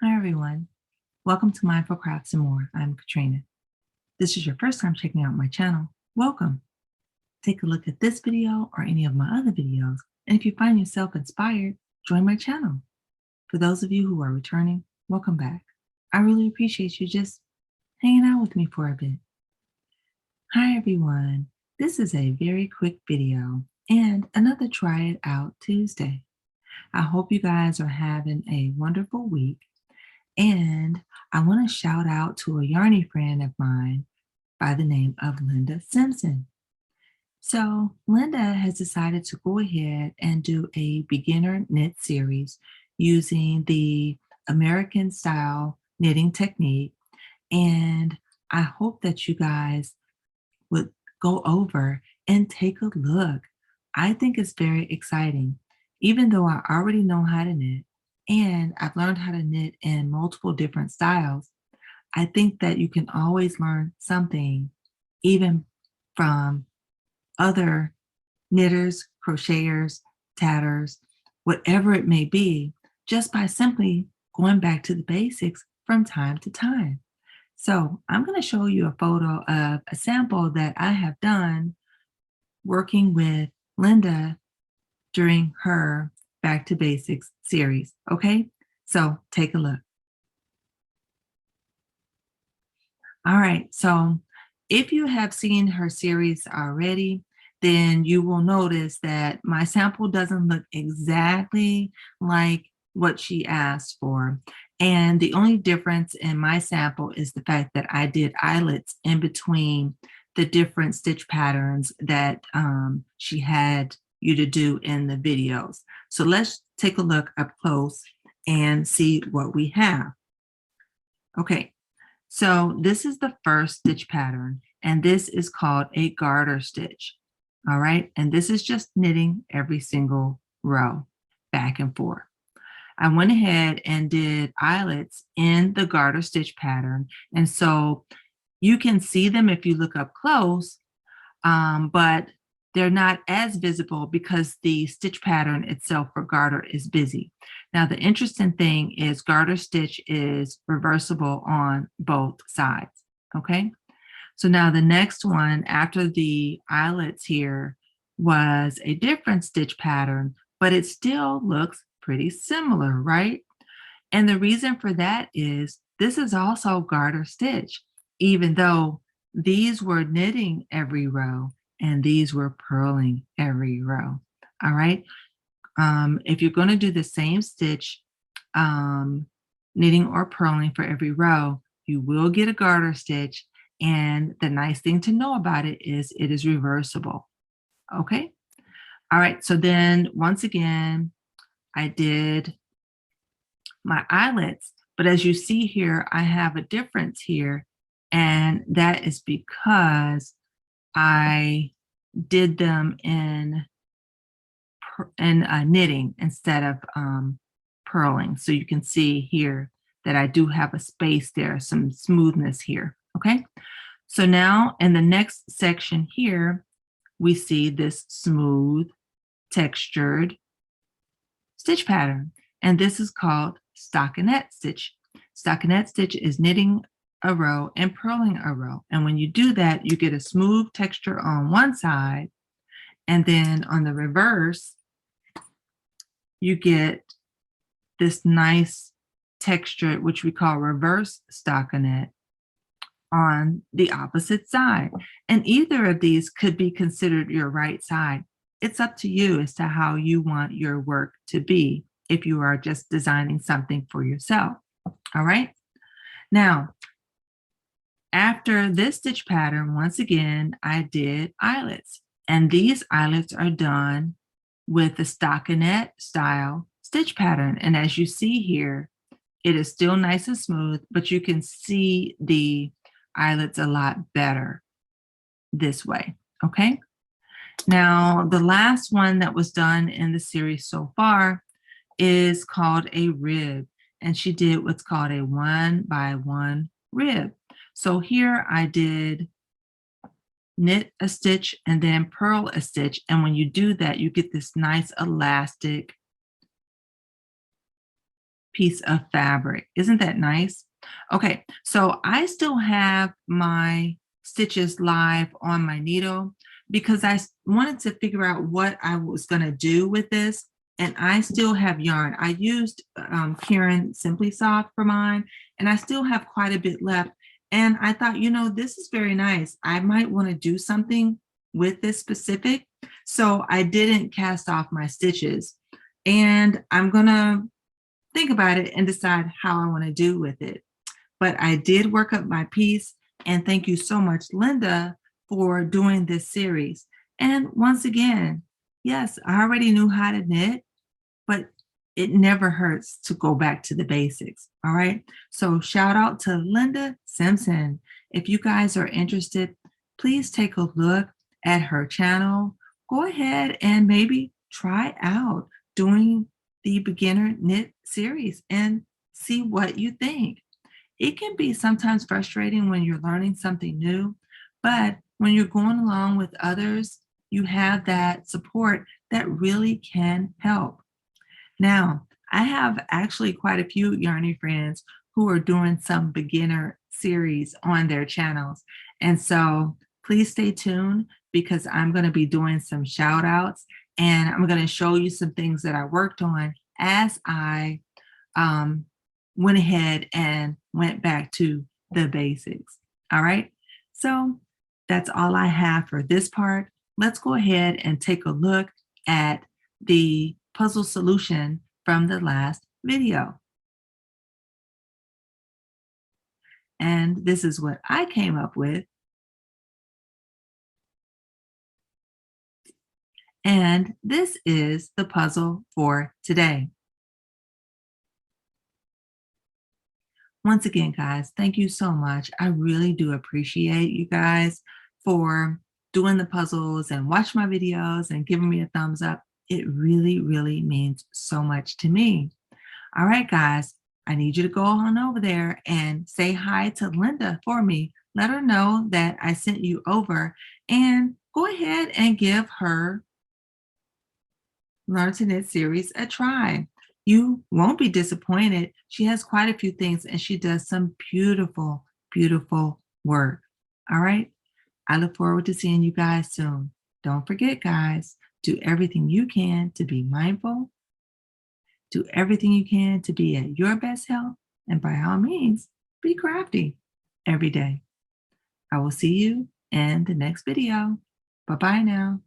Hi everyone, welcome to Mindful Crafts and More. I'm Katrina. This is your first time checking out my channel. Welcome. Take a look at this video or any of my other videos, and if you find yourself inspired, join my channel. For those of you who are returning, welcome back. I really appreciate you just hanging out with me for a bit. Hi everyone, this is a very quick video and another Try It Out Tuesday. I hope you guys are having a wonderful week. And I want to shout out to a yarny friend of mine by the name of Linda Simpson. So Linda has decided to go ahead and do a beginner knit series using the American style knitting technique. And I hope that you guys would go over and take a look. I think it's very exciting. Even though I already know how to knit, and I've learned how to knit in multiple different styles, I think that you can always learn something, even from other knitters, crocheters, tatters, whatever it may be, just by simply going back to the basics from time to time. So I'm going to show you a photo of a sample that I have done working with Linda during her Back to Basics series. Okay, so take a look. All right, so if you have seen her series already, then you will notice that my sample doesn't look exactly like what she asked for. And the only difference in my sample is the fact that I did eyelets in between the different stitch patterns that she had you to do in the videos. So let's take a look up close and see what we have. Okay, so this is the first stitch pattern, and this is called a garter stitch. All right, and this is just knitting every single row back and forth. I went ahead and did eyelets in the garter stitch pattern, and so you can see them if you look up close, but they're not as visible because the stitch pattern itself for garter is busy. Now, the interesting thing is garter stitch is reversible on both sides, okay? So now the next one after the eyelets here was a different stitch pattern, but it still looks pretty similar, right? And the reason for that is this is also garter stitch, even though these were knitting every row and these were purling every row. All right. If you're going to do the same stitch, knitting or purling for every row, you will get a garter stitch. And the nice thing to know about it is reversible. Okay. All right. So then once again, I did my eyelets, but as you see here, I have a difference here. And that is because I did them in knitting instead of purling. So you can see here that I do have a space there, some smoothness here, okay? So now in the next section here, we see this smooth, textured stitch pattern, and this is called stockinette stitch. Stockinette stitch is knitting a row and purling a row. And when you do that, you get a smooth texture on one side, and then on the reverse, you get this nice texture, which we call reverse stockinette, on the opposite side. And either of these could be considered your right side. It's up to you as to how you want your work to be if you are just designing something for yourself. All right. Now, after this stitch pattern, once again, I did eyelets. And these eyelets are done with the stockinette style stitch pattern. And as you see here, it is still nice and smooth, but you can see the eyelets a lot better this way. Okay. Now, the last one that was done in the series so far is called a rib. And she did what's called a 1-by-1 rib. So here I did knit a stitch and then purl a stitch. And when you do that, you get this nice elastic piece of fabric. Isn't that nice? Okay, so I still have my stitches live on my needle because wanted to figure out what I was going to do with this. And I still have yarn. I used Karen Simply Soft for mine, and I still have quite a bit left. And I thought, this is very nice. I might want to do something with this specific. So I didn't cast off my stitches. And I'm going to think about it and decide how I want to do with it. But I did work up my piece, and thank you so much, Linda, for doing this series. And once again, yes, I already knew how to knit, but it never hurts to go back to the basics. All right. So shout out to Linda Simpson. If you guys are interested, please take a look at her channel. Go ahead and maybe try out doing the beginner knit series and see what you think. It can be sometimes frustrating when you're learning something new, but when you're going along with others, you have that support that really can help. Now, I have actually quite a few yarny friends who are doing some beginner series on their channels. And so please stay tuned because I'm going to be doing some shout outs, and I'm going to show you some things that I worked on as I went ahead and went back to the basics. All right. So that's all I have for this part. Let's go ahead and take a look at the puzzle solution from the last video. And this is what I came up with. And this is the puzzle for today. Once again, guys, thank you so much. I really do appreciate you guys for doing the puzzles and watch my videos and giving me a thumbs up. It really, really means so much to me. All right, guys, I need you to go on over there and say hi to Linda for me. Let her know that I sent you over, and go ahead and give her Learn to Knit series a try. You won't be disappointed. She has quite a few things, and she does some beautiful, beautiful work. All right. I look forward to seeing you guys soon. Don't forget, guys, do everything you can to be mindful. Do everything you can to be at your best health. And by all means, be crafty every day. I will see you in the next video. Bye-bye now.